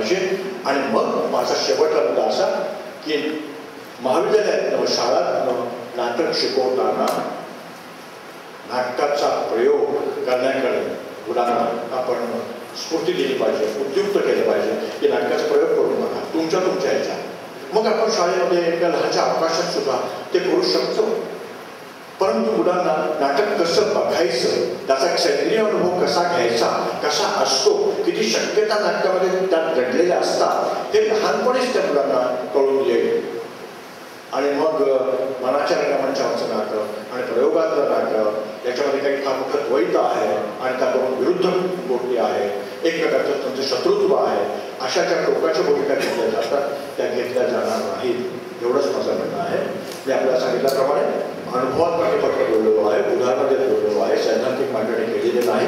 पाहिजे. आणि मग माझा शेवटचा मुद्दा असा की महाविद्यालयातनं शाळातनं नाटक शिकवताना नाटकाचा प्रयोग करण्याकडे मुलांना आपण स्फूर्ती दिली पाहिजे, उद्युक्त केलं पाहिजे की नाटकाचा प्रयोग करून बघा तुमच्या ह्याच्यात. मग आपण शाळेमध्ये एका लहानच्या अवकाशात सुद्धा ते करू शकतो. परंतु मुलांना नाटक कसं बघायचं, त्याचा सेंद्रिय अनुभव कसा घ्यायचा, कसा असतो, किती शक्यता नाटकामध्ये त्यात दडलेल्या असतात हे लहानपणीच त्या मुलांना कळून येईल. आणि मग मनाच्या रंगमंचावरचं नाटक आणि प्रयोगातलं नाटक याच्यामध्ये काही फार मोठं द्वैत आहे आणि त्याकडून विरुद्ध गोष्टी आहे, एक प्रकारचं त्यांचं शत्रुत्व आहे. अशा ज्या टोकाच्या भूमिका घेतल्या जातात त्या घेतल्या जाणार नाहीत एवढंच माझं म्हणणं आहे. मी आपल्याला सांगितल्याप्रमाणे अनुभवात काही पत्र बोललेलो आहे, उदाहरणं देत बोललेलो आहे, सैद्धांतिक मांडणी केलेली नाही.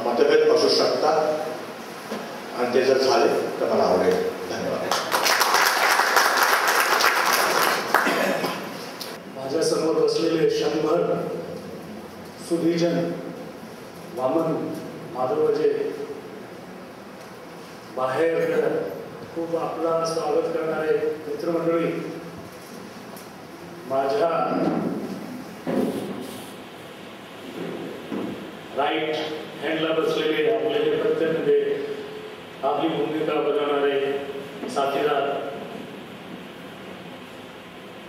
मतभेद असू शकतात आणि ते जर झाले तर मला आवडेल. धन्यवाद. माझ्यासमोर बसलेले 100 सुधीजन, वामन, माधवजे, बाहेर खूप आपला स्वागत करणारे मित्रमंडळी, माझ्या राईट हँडला बसलेले आपले प्रत्येक आपली भूमिका बजावणारे साथीदार,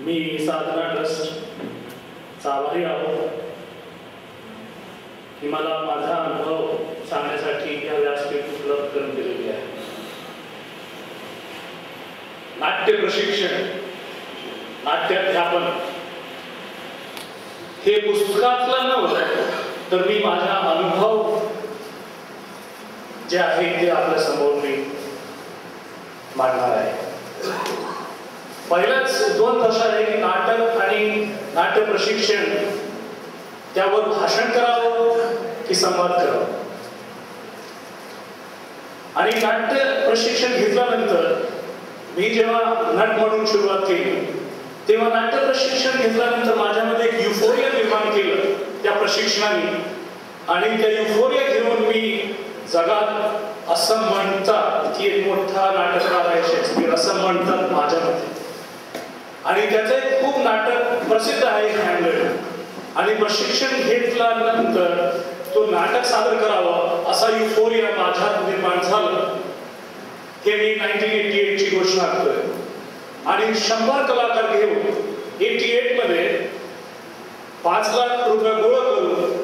मी साधना ट्रस्टचा आभारी आहोत की मला माझा अनुभव सांगण्यासाठी या व्यासपीठ उपलब्ध करून दिलेली आहे. नाट्य प्रशिक्षण, नाट्याध्यापन हे पुस्तकातलं नव्हतं, तर मी माझा अनुभव जे आहे ते आपल्या समोर मी मांडणार आहे. पहिल्याच 2 वर्षात आहे की नाटक आणि नाट्य प्रशिक्षण त्यावर भाषण करावं की संवाद करावं. आणि नाट्य प्रशिक्षण घेतल्यानंतर मी जेव्हा नट म्हणून सुरुवात केली तेव्हा नाट्य प्रशिक्षण घेतल्यानंतर माझ्यामध्ये एक युफोरिया निर्माण केलं त्या प्रशिक्षणाने. आणि त्या युफोरिया घेऊन मी जगात असं म्हणतात की एक मोठा नाटककार आहे शेक्सपियर असं म्हणतात माझ्यामध्ये. आणि त्याचं एक खूप नाटक प्रसिद्ध आहे हॅमलेट. आणि प्रशिक्षण घेतल्यानंतर तो नाटक सादर करावं असा युफोरिया माझ्यात निर्माण झालं. हे मी 1988 ची घोषणा करतोय. आणि 100 कलाकार घेऊन 88 मध्ये 5 लाख रुपये गोळा करून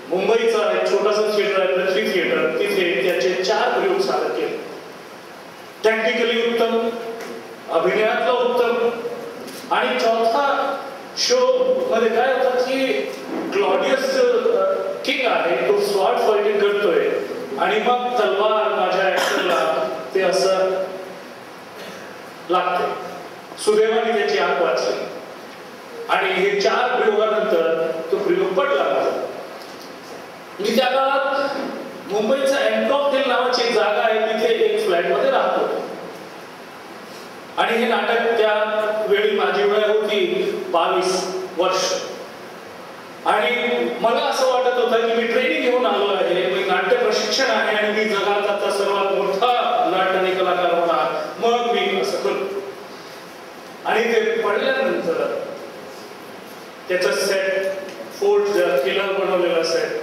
मुंबईचा एक छोटासा थिएटर आहे पृथ्वी थिएटर, तिथे त्याचे 4 प्रयोग सादर केले. टेक्निकली उत्तम, अभिनयातला उत्तम. आणि चौथा शो मध्ये काय होतं की क्लॉडियस किंग आहे तो स्वॉर्ड फायटिंग करतोय आणि मग तलवार माझ्या ऍक्टरला ते असं लागते. सुदैवाने त्याची आग वाचली आणि हे 4 प्रयोगानंतर तो प्रयोग पडला. मी त्या काळात मुंबईचा एन्कॉक हिल नावाची एक जागा आहे तिथे एक फ्लॅटमध्ये राहतो. आणि हे नाटक त्या वेळी माझी वय होती 22 वर्ष. आणि मला असं वाटत होतं की मी ट्रेनिंग घेऊन आलो आहे, मी नाट्य प्रशिक्षण आहे आणि मी जगात आता सर्वात मोठा नाट्य कलाकार होणार, मग मी असं करतो. आणि ते पडल्यानंतर त्याचा सेट फोर्ट किलर बनवलेला सेट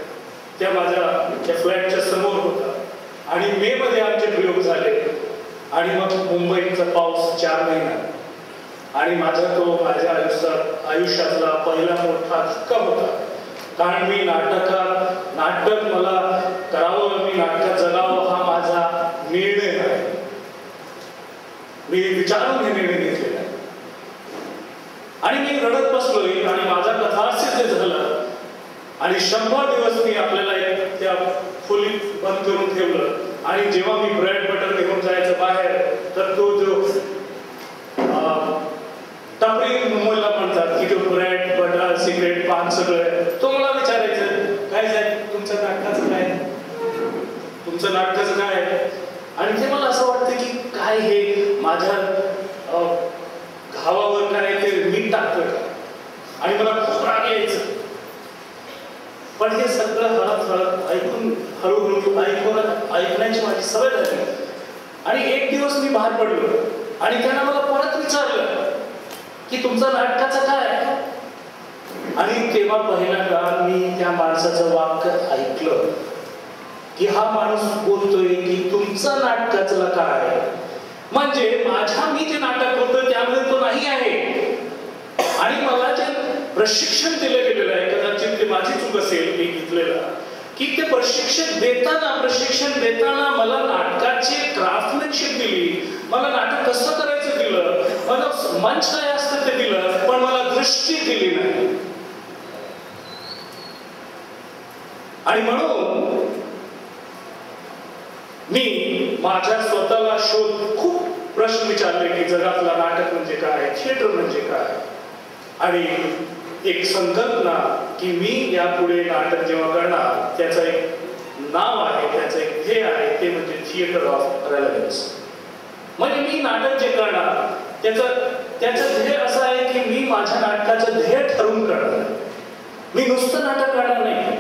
त्या माझ्या त्या फ्लॅटच्या समोर होता. आणि मे मध्ये आमचे प्रयोग झाले. आणि मग मुंबईचा पाऊस 4 महिन्यात. आणि माझा तो माझ्या आयुष्यातला पहिला मोठा धक्का होता. कारण मी नाटक मला करावं, मी नाटकात जगावं हा माझा निर्णय आहे. मी विचारून हे निर्णय घेतलेला आहे. आणि मी रडत बसलोय आणि माझा कथासिद्ध झालं. आणि 100 दिवस मी आपल्याला त्या खोलीत बंद करून ठेवलं. आणि जेव्हा मी ब्रेड बटर घेऊन जायचं बाहेर तर तो जो टपरी मुंबईला म्हणतात की जो ब्रेड बटर सिगरेट पान सगळं तो मला विचारायचं काय साहेब तुमचं नाटकाचं काय, तुमचं नाटकाचं काय. आणि ते मला असं वाटतं की काय हे माझ्या घावावर काय ते मीठ टाकतं का. आणि मला खूप राग यायचं. पण हे सगळं हळद ऐकून हळूहळू ऐकण्याची माझी सवय झाली. आणि एक दिवस मी बाहेर पडलो आणि त्यानं मला परत विचारलं की तुमचं नाटकाचं काय? आणि तेव्हा पहिल्यांदा मी त्या माणसाचं वाक्य ऐकलं की हा माणूस बोलतोय की तुमचं नाटकाचं काय? म्हणजे मी जे नाटक करतोय त्यामध्ये तो नाही आहे. आणि मला जे प्रशिक्षण दिलं गेलेलं आहे, कदाचित ते माझी चूक असेल मी घेतलेलं, की ते प्रशिक्षण देताना मला नाटकाची क्राफ्टमॅनशिप दिली, मला नाटक कसं करायचं दिलं, मला मंच काय असतं ते दिलं, पण मला दृष्टी दिली नाही. आणि म्हणून मी माझ्या स्वतःला खूप प्रश्न विचारले की जगातला नाटक म्हणजे काय, थिएटर म्हणजे काय, आणि एक संकल्पना की मी यापुढे नाटक जेव्हा करणार त्याचं एक नाव आहे, त्याचं एक ध्येय आहे, ते म्हणजे थिएटर ऑफ रेलेव्हन्स. म्हणजे मी नाटक जे करणार त्याचं ध्येय असं आहे की मी माझ्या नाटकाचं ध्येय ठरवून करणार, मी नुसतं नाटक करणार नाही.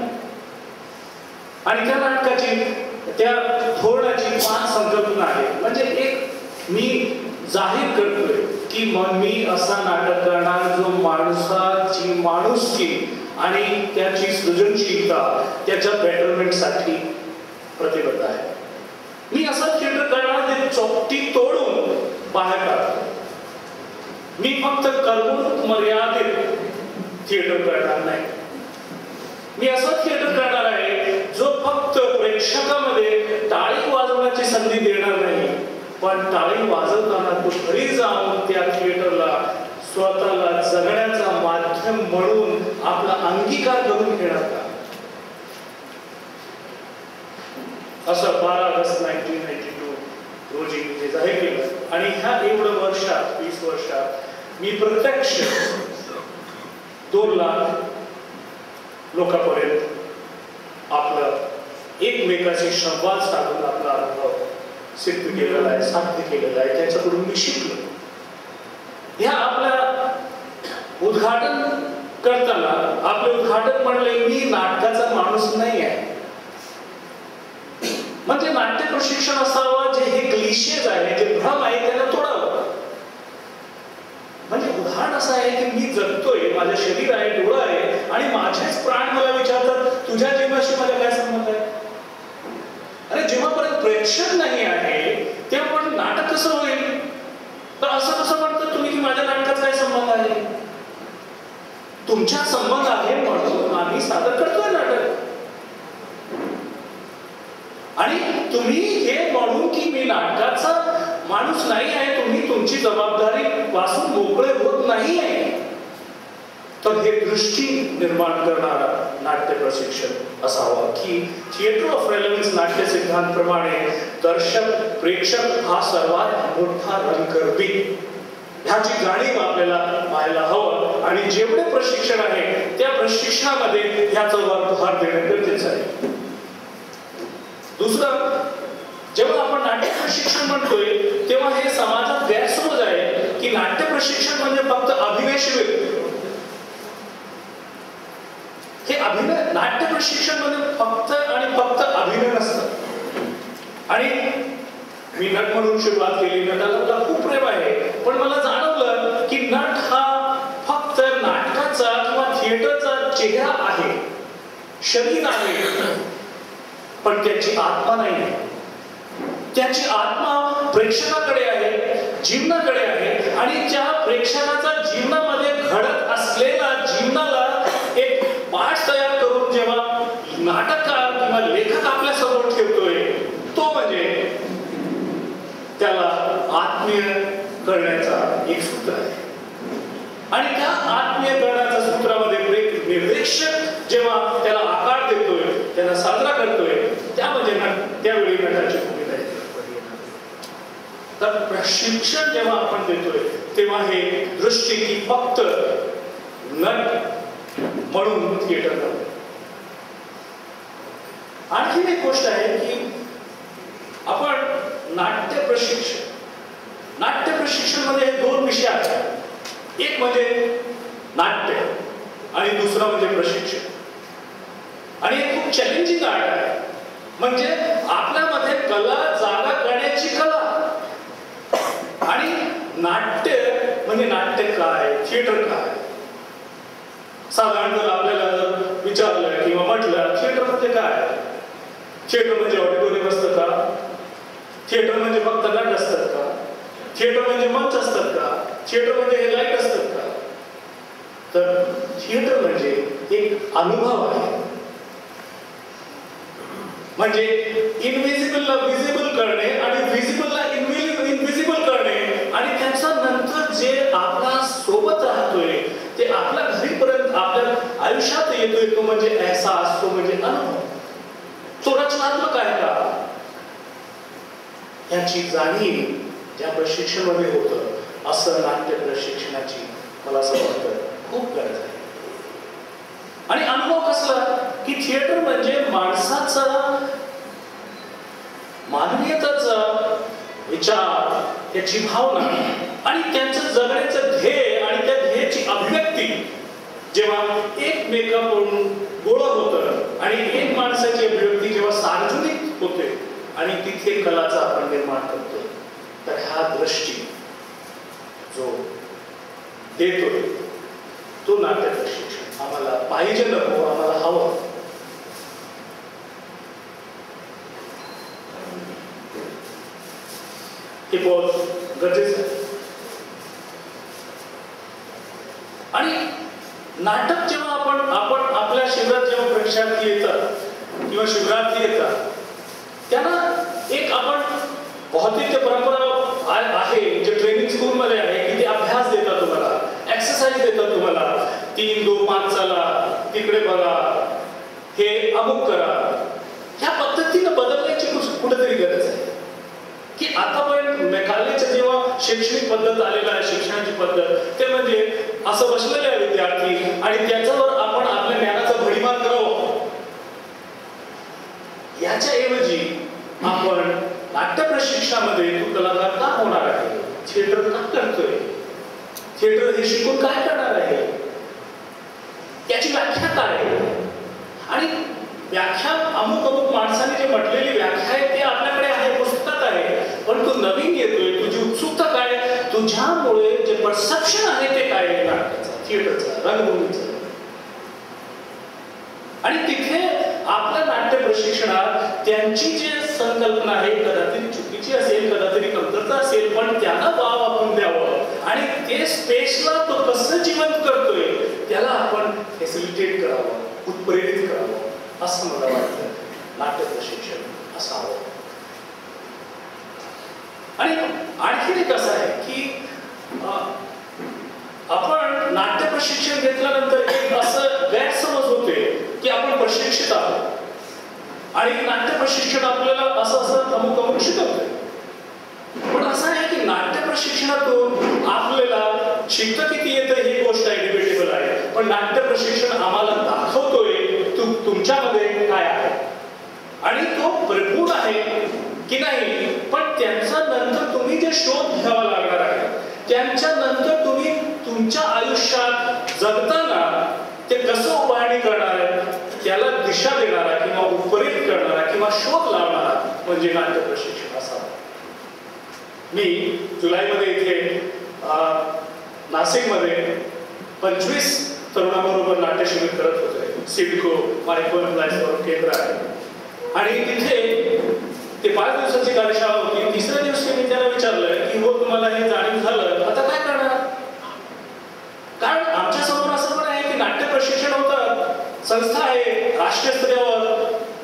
आणि त्या नाटकाची त्या धोरणाची 5 संकल्पना आहे. म्हणजे एक मी जाहीर करतोय की मी असा नाटक करणार जो माणसाची माणुसकी आणि त्याची सृजनशीलता त्याच्या बेटरमेंटसाठी प्रतिबद्ध आहे. मी असं थिएटर करणार जे चौकटी तोडून बाहेर काढतो. मी फक्त कर्मणूक मर्यादित थिएटर करणार नाही. मी असं थिएटर करणार आहे जो फक्त प्रेक्षकामध्ये टाळी वाजवण्याची संधी देणार नाही, पण टाळी वाजवताना तो घरी जाऊन त्या थिएटरला स्वतःला जगण्याचा माध्यम म्हणून आपला अंगीकार करून घेणार का. असं 12 ऑगस्ट 1992 रोजी मी जाहीर केलं. आणि ह्या एवढं वर्षात 20 वर्षात मी प्रत्यक्ष 2 लाख लोकांपर्यंत आपलं एकमेकाशी संवाद साधून आपला अनुभव सिद्ध केलेला आहे, साध्य केलेला आहे. त्याच्याकडून मी शिकलो. ह्या आपल्या उद्घाटन करताना आपले उद्घाटन म्हणले मी नाटकाचा माणूस नाही आहे. म्हणजे नाट्य प्रशिक्षण असावं जे हे क्लिशेज आहे, जे भ्रम आहे त्याला तोडावं. म्हणजे उदाहरण असं आहे की मी जगतोय, माझं शरीर आहे, डोळा आहे, आणि माझेच प्राण मला विचारतात तुझ्या जीवनाशी माझा काय संबंध आहे. अरे जेव्हापर्यंत प्रेक्षक नाही आहे तेव्हा पण नाटक कसं होईल. तर असं कसं म्हणतात तुम्ही की माझ्या नाटकाचा काय संबंध आहे. तुमच्या संबंध आहे म्हणून आम्ही सादर करतोय नाटक. आणि तुम्ही हे म्हणून की मी नाटकाचा माणूस नाही आहे, तुम्ही तुमची जबाबदारी पासून मोकळे होत नाही आहे. तर हे दृष्टी निर्माण करणारा नाट्य प्रशिक्षण असावा की थिएटर ऑफ रेलेव्हन्स नाट्य सिद्धांताप्रमाणे दर्शक प्रेक्षक हा सर्वात मोठा रंगकर्मी, ह्याची जाणीव आपल्याला व्हायला हवं. आणि जेवढे प्रशिक्षण आहे त्या प्रशिक्षणामध्ये ह्याचा भर देणं गरजेचं आहे. दुसरं, जेव्हा आपण नाट्य प्रशिक्षण म्हणतोय तेव्हा हे समाजात गैरसमज आहे की नाट्य प्रशिक्षण म्हणजे फक्त अभिनय शिबिर. हे अभिनय नाट्य प्रशिक्षण म्हणजे फक्त आणि फक्त अभिनय नसतं. आणि मी नट म्हणून सुरुवात केली, नटाला मला खूप प्रेम आहे, पण मला जाणवलं की नट हा फक्त नाटकाचा किंवा थिएटरचा चेहरा आहे, शरीर आहे, पण त्याची आत्मा नाही. त्याची आत्मा प्रेक्षकाकडे आहे, जीवनाकडे आहे. आणि त्या प्रेक्षकाचा जीवनामध्ये घडत असलेला जीवनाला एक पाठ तयार करून जेव्हा नाटककार किंवा लेखक आपल्या समोर ठेवतोय तो म्हणजे त्याला आत्मीय करण्याचा एक सूत्र आहे. आणि त्या आत्मीय करण्याच्या सूत्रामध्ये निर्देशक जेव्हा त्याला आकार देतोय, त्याला साजरा करतोय, त्यावेळी नटाची भूमिका आहे. तर प्रशिक्षण जेव्हा आपण देतोय तेव्हा हे दृष्टी की फक्त नट म्हणून थिएटर करतो. आणखी एक गोष्ट आहे की आपण नाट्य प्रशिक्षण मध्ये हे 2 विषय आहेत. एक म्हणजे नाट्य आणि दुसरा म्हणजे प्रशिक्षण. आणि हे खूप चॅलेंजिंग आर्ट आहे. म्हणजे आपल्यामध्ये कला जागा करण्याची कला साधारण जर आपल्याला जर विचारलं किंवा म्हटलं थिएटर म्हणजे काय, थिएटर म्हणजे ऑडिटोरियम असतं का, थिएटर म्हणजे फक्त नट असतात का, थिएटर म्हणजे मंच असतात का, थिएटर म्हणजे हे लाईट असतात का, तर थिएटर म्हणजे एक अनुभव आहे. म्हणजे इनव्हिजिबलला विजिबल करणे आणि विजिबलला इनव्हिजिबल करणे आणि त्याच्या नंतर जे आपला सोबत राहतोय ते आपल्या घरीपर्यंत आपल्या आयुष्यात येतोय, तो म्हणजे एहसास, तो म्हणजे अनुभव. तो रचनात्मक आहे का याची जाणीव ज्या प्रशिक्षणामध्ये होतं, असं नाट्य प्रशिक्षणाची मला असं वाटतं खूप गरज आहे. आणि अनुभव कसला की थिएटर म्हणजे माणसाचा मानवीयतेचा विचार, त्याची भावना आणि त्यांचं जगण्याचं ध्येय आणि त्या ध्येयाची अभिव्यक्ती जेव्हा एकमेकांकडून गोळा होतं आणि एक माणसाची अभिव्यक्ती जेव्हा सार्वजनिक होते आणि तिथे कलाचा आपण निर्माण करतो, तर हा दृष्टी जो देतोय तो नाट्य प्रशिक्षण आम्हाला पाहिजे नको, आम्हाला हवं. हे बहुत गरजेचं आहे. आणि नाटक जेव्हा आपण आपल्या शिबिरात जेव्हा प्रेक्षार्थी येतात किंवा शिबिरार्थी येतात त्यांना एक आपण बहुतेक परंपरा आहे जे ट्रेनिंग स्कूल मध्ये आहे की ते अभ्यास देतात तुम्हाला, एक्सरसाइज देतात तुम्हाला, 3, 2, 5 चला, तिकडे बघा, हे अमुक करा. ह्या पद्धतीनं बदलण्याची कुठेतरी गरज आहे. की आतापर्यंत मेघालयचं जेव्हा शैक्षणिक पद्धत आलेला आहे, शिक्षणाची पद्धत, ते म्हणजे असं बसलेले आहे विद्यार्थी आणि त्याच्यावर आपण आपल्या ज्ञानाचा भडीमार करावं. याच्या ऐवजी आपण नाट्य प्रशिक्षणामध्ये तू कलाकार का होणार आहे, थिएटर का करतोय, थिएटर हे शिकून काय करणार आहे, याची व्याख्या काय आहे. आणि व्याख्या अमुक माणसाने जे म्हटलेली व्याख्या आहे ते आपल्याकडे आहे, पुस्तकात आहे, पण तू नवीन येतोय, तुझी उत्सुकता काय, तुझ्यामुळे जे परसेप्शन आहे ते काय आहे नाटकाचं, थिएटरचं, रंगभूमीचं. आणि तिथे आपल्या नाट्य प्रशिक्षणात त्यांची जी संकल्पना आहे कदाचित चुकीची असेल, कदाचित कमतरता असेल, पण त्यांना वाव आपण द्यावं आणि ते स्पेसला तो कसं जिवंत करतोय त्याला आपण फॅसिलिटेट करावं, उत्प्रेरित करावं, असं मला वाटतं नाट्य प्रशिक्षण असावं. आणि आणखी एक असं आहे की आपण नाट्य प्रशिक्षण घेतल्यानंतर एक असं गैरसमज होते की आपण प्रशिक्षित आहोत आणि नाट्य प्रशिक्षण आपल्याला असं अमुक शिकवतंय. पण असं आहे की नाट्य प्रशिक्षणातून आपल्याला शिकता किती येतं ही गोष्ट आहे, डिबेटेबल आहे, पण नाट्य प्रशिक्षण आम्हाला दाखवतोय तुमच्यामध्ये काय आहे आणि तो परिपूर्ण आहे की नाही. पण त्यांचा नंतर तुम्ही जे शोध घ्यावा लागणार आहे, त्यांच्या नंतर तुम्ही तुमच्या आयुष्यात जगताना ते कसं उभारणी करणार आहे, त्याला दिशा देणारा किंवा उपरीत करणारा किंवा शोध लावणारा म्हणजे नाट्य प्रशिक्षण असावं. मी जुलैमध्ये इथे नाशिकमध्ये 25 तरुणांबरोबर नाट्य शिबिर करत होते. सिडको मायक्रो एम्प्लॉईज केंद्र आहे आणि तिथे ते 5 दिवसाची कार्यशाळा होती. तिसऱ्या दिवशी मी त्याला विचारलं की हो तुम्हाला हे जाणीव झालं, आता काय करणार. कारण आमच्या समोर असं पण आहे की नाट्य प्रशिक्षण होतं, संस्था आहे राष्ट्रीय स्तरावर,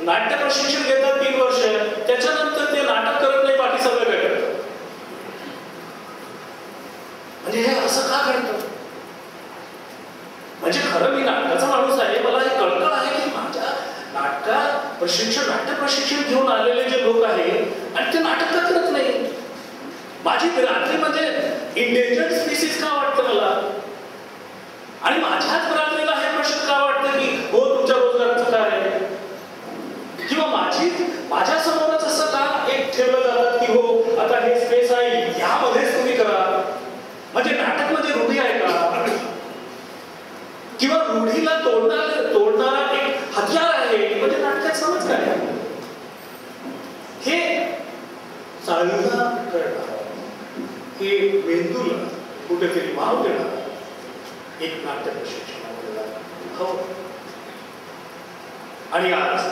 नाट्य प्रशिक्षण घेतात 3 वर्ष, त्याच्यानंतर ते नाटक करत नाही, बाकी सगळं काय करतात. म्हणजे हे असं का करतं. म्हणजे खरं मी नाटकाचा माणूस आहे, मला हे कळकळ आहे की माझ्या नाट्य प्रशिक्षण घेऊन आलेले जे लोक आहेत आणि ते नाटक का करत नाही. माझी रात्री म्हणजे इंडेंजर्ड स्पीसीज का वाटतं मला आणि माझ्याच रात्रीला हे प्रश्न का वाटतं की हो तुमच्या रोजगाराचं काय आहे किंवा माझ्या समोरच असं का एक ठेवलं जातात की हो आता हे स्पेस आहे यामध्येच तुम्ही करा. म्हणजे नाटक मध्ये रूढी आहे का किंवा रूढीला तोडणारा एक हत्यार आहे म्हणजे नाटकात समज काय हे चालना करणार, हे मेंदूला कुठेतरी वाव देणार एक नाट्य प्रशिक्षण आपल्याला हो. आणि आज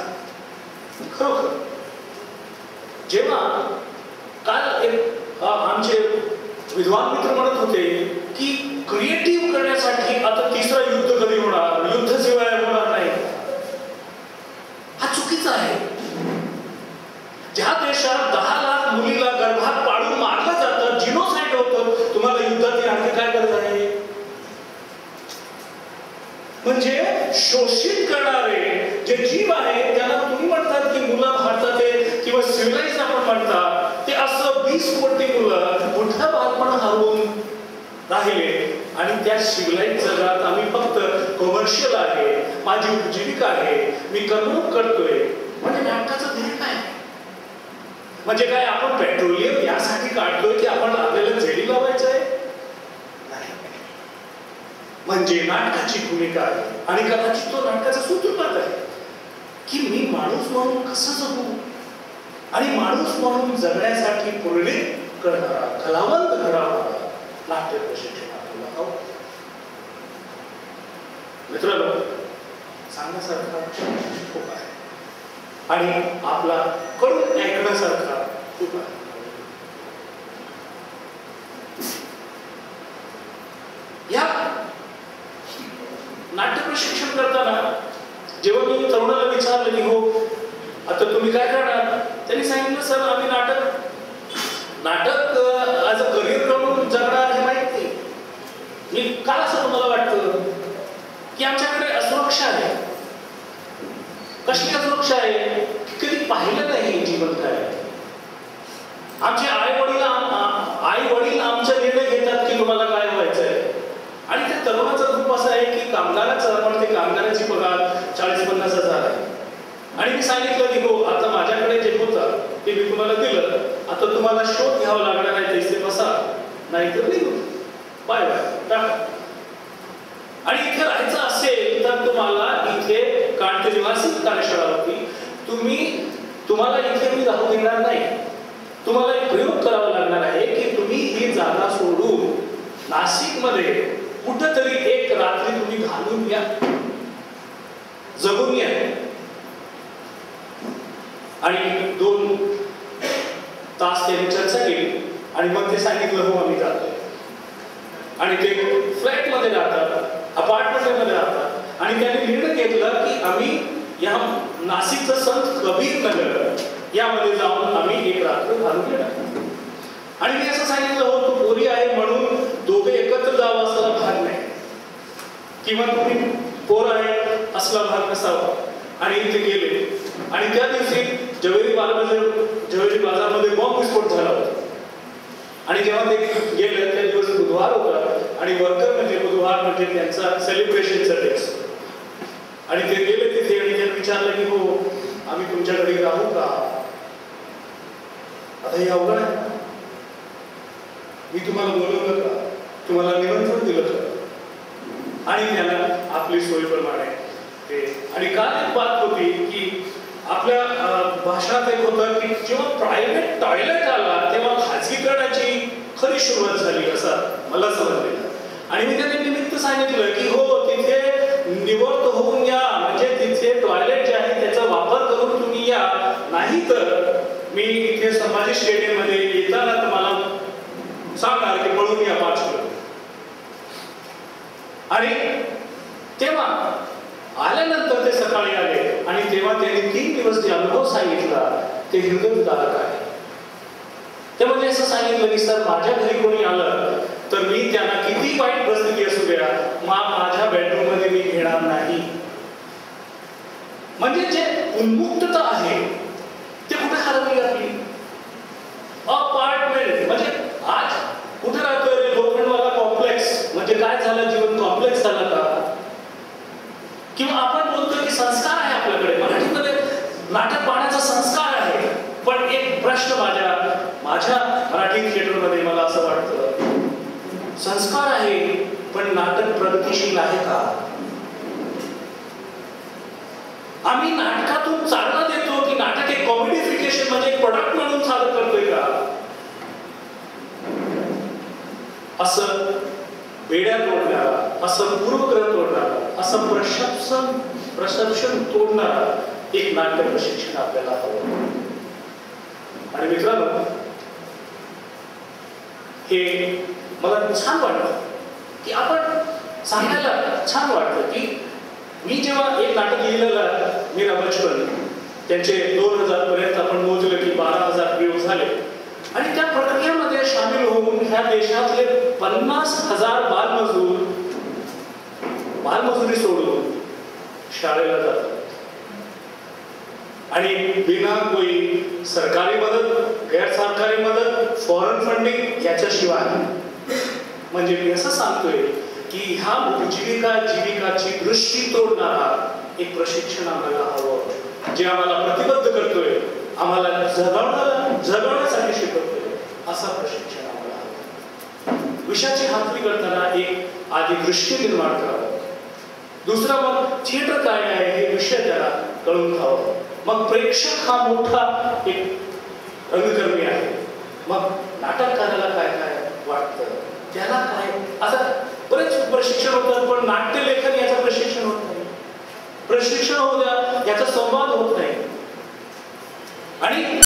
खरोखर जेव्हा काल एक आमचे विद्वान मित्र म्हणत होते की क्रिएटिव्ह करण्यासाठी आता तिसरा युद्ध कधी होणार, युद्धाशिवाय होणार नाही, हा चुकीचा आहे. ज्या देशात 10 लाख मुलीला गर्भात पाडून मारलं जातं, जिनोसाइड होतं, तुम्हाला युद्धाची आणखी काय गरज आहे? म्हणजे शोषित करणारे जे जीव आहे त्याला तुम्ही म्हणतात की मुलं भारताचे किंवा सिव्हिलाइज आपण म्हणतात, ते असं 20 कोटी मुलं मोठ्या बालपण हरवून राहिले आणि त्या सिव्हिलाइज जगात आम्ही फक्त कमर्शियल आहे, माझी उपजीविका आहे, मी करमणूक करतोय. म्हणजे नाटकाचं ध्येय काय? म्हणजे काय आपण पेट्रोलियम यासाठी काढतोय की आपण आपल्याला झेडी लावायचं आहे? म्हणजे नाटकाची भूमिका आहे आणि कदाचित तो नाटकाचा सूत्रपात आहे की मी माणूस म्हणून कसं जगू आणि माणूस म्हणून जगण्यासाठी प्रेरित करणारा, कलावंत घडवणारा नाट्य प्रशिक्षण आपल्याला हवं. मित्रांनो, सांगण्यासारखा खूप आहे आणि आपला करून ऐकण्यासारखा खूप आहे. या नाट्य प्रशिक्षण करताना जेव्हा मी तरुणाला विचारलं की हो आता तुम्ही काय करणार, त्यांनी सांगितलं सर आम्ही नाटक ॲज अ करिअर करून जगणार हे माहित नाही. मी का असं तुम्हाला वाटतं की आमच्याकडे असुरक्षा आहे. कसली असुरक्षा आहे? कधी पाहिलं नाही जीवन काय. आमचे आई वडील आमचा निर्णय घेतात की तुम्हाला काय व्हायचं आहे आणि त्या तरुणाचा ग्रुप असा आहे की कामगाराची पगार 40-50 हजार आहे आणि मी सांगितलं की हो आता माझ्याकडे जे होतं ते मी तुम्हाला दिलं, आता तुम्हाला शोध घ्यावा लागणार आहे, पैसे बसा नाहीतर निघून बाय बाय टाका. आणि इथे राहायचं असेल तर तुम्हाला इथे कांट निवासी कार्यशाळा होती, तुम्हाला इथे मी राहू देणार नाही. तुम्हाला एक प्रयोग करावा लागणार आहे की तुम्ही ही जागा सोडून नाशिकमध्ये कुठंतरी एक रात्री तुम्ही घालून या, जगून या. आणि 2 तास त्यांनी चर्चा केली आणि मग ते सांगितलं हो आम्ही जातोय. आणि ते फ्लॅटमध्ये राहतात, अपार्टमेंटमध्ये राहतात आणि त्यांनी निर्णय घेतला की आम्ही या नाशिकचं संत कबीर नगर यामध्ये जाऊन आम्ही एक रात्र घालून घेणार. आणि मी असं सांगितलं हो तू पोरी आहे म्हणून दोघे एकत्र जावं असला भाग नाही किंवा तुम्ही पोर आहे असला भाग नसावा. आणि इथे गेले आणि त्या दिवशी जवेरी बाजारमध्ये बॉम्ब विस्फोट झाला होता. आणि जेव्हा ते गेले त्या दिवस बुधवार होता आणि वर्कर म्हणजे बुधवार म्हणजे त्यांचा सेलिब्रेशनचा डे. आणि ते गेले तिथे आणि त्यांनी विचारलं की हो आम्ही तुमच्याकडे राहू का. आता हे अवघड आहे. मी तुम्हाला बोलवलं का, तुम्हाला निमंत्रण दिलं का. आणि त्याला आपली सोयीप्रमाणे ते. आणि काल एक बात होती की आपल्या भाषणात एक होतं की जेव्हा प्रायव्हेट टॉयलेट आला तेव्हा खाजगीकरणाची खरी सुरुवात झाली असं मला समजलेलं. आणि मी त्याने निमित्त सांगितलं की हो तिथे निवृत्त होऊन या, म्हणजे तिथे टॉयलेट जे आहे त्याचा वापर करून तुम्ही या, नाही तर मी इथे संभाजी स्टेडियम मध्ये येताना तुम्हाला सांगणार की पळून या 5 किलोमीटर. आणि तेव्हा आल्यानंतर ते सकाळी आले आणि तेव्हा त्यांनी 3 दिवस जे अनुभव सांगितला ते हृदयविदारक आहे. ते म्हणजे असं सांगितलं की सर माझ्या घरी कोणी आलं तर मी त्यांना किती वाईट परिस्थिती असू द्या माझ्या बेडरूम मध्ये मी घेणार नाही. म्हणजे जे उन्मुक्तता आहे ते कुठे हरवली आपली. अपार्टमेंट म्हणजे आज कुठे राहतोय रे लोखंडवाला कॉम्प्लेक्स. म्हणजे काय झालं, जीवन कॉम्प्लेक्स झालं का. किंवा आपण बोलतो की संस्कार आहे आपल्याकडे, मराठीमध्ये नाटक पाहण्याचा संस्कार आहे. पण एक प्रश्न माझ्या मराठी थिएटरमध्ये मला असं वाटतं संस्कार आहे पण नाटक प्रगतिशील आहे का. आम्ही नाटकातून चालना देतो की नाटक एक कॉमेडिफिकेशन म्हणजे एक प्रोडक्ट म्हणून सादर करतोय का. असं वेड्या तोडणारा, असं पूर्वग्रह तोडणारा, असं प्रसरशन तोडणारा एक नाट्य प्रशिक्षण आपल्याला हवं. आणि मित्रांनो, हे मला छान वाटतं की आपण सांगायला छान वाटतं की मी जेव्हा एक नाटक लिहिलेलं मेरा बचपन, त्यांचे 2000 पर्यंत आपण मोजलं की 12,000 प्रयोग झाले. आणि त्या प्रक्रियेमध्ये सामील होऊन ह्या देशातले 50,000 बालमजुरी सोडून शाळेला जातात. आणि बिना कोई सरकारी मदत, गैर सरकारी मदत, फॉरेन फंडिंग याच्याशिवाय. म्हणजे मी असं सांगतोय की ह्या जीविकाची दृष्टी तोडणारा एक प्रशिक्षण आम्हाला हवं, जे आम्हाला प्रतिबद्ध करतोय, आम्हाला जगवण्यासाठी शिकवतोय, असा प्रशिक्षण आम्हाला हवं. विषयाची हातळी करताना एक आधी दृष्टी निर्माण करावं. दुसरा मग थिएटर काय आहे हे विषय त्याला कळून घ्यावं. मग प्रेक्षक हा मोठा एक रंगकर्मी आहे. मग नाटककाराला काय काय वाटतं, त्याला काय, आता बरेच प्रशिक्षण होतात पण नाट्यलेखन याचं प्रशिक्षण होत नाही. प्रशिक्षण होऊ द्या, याचा संवाद होत नाही. आणि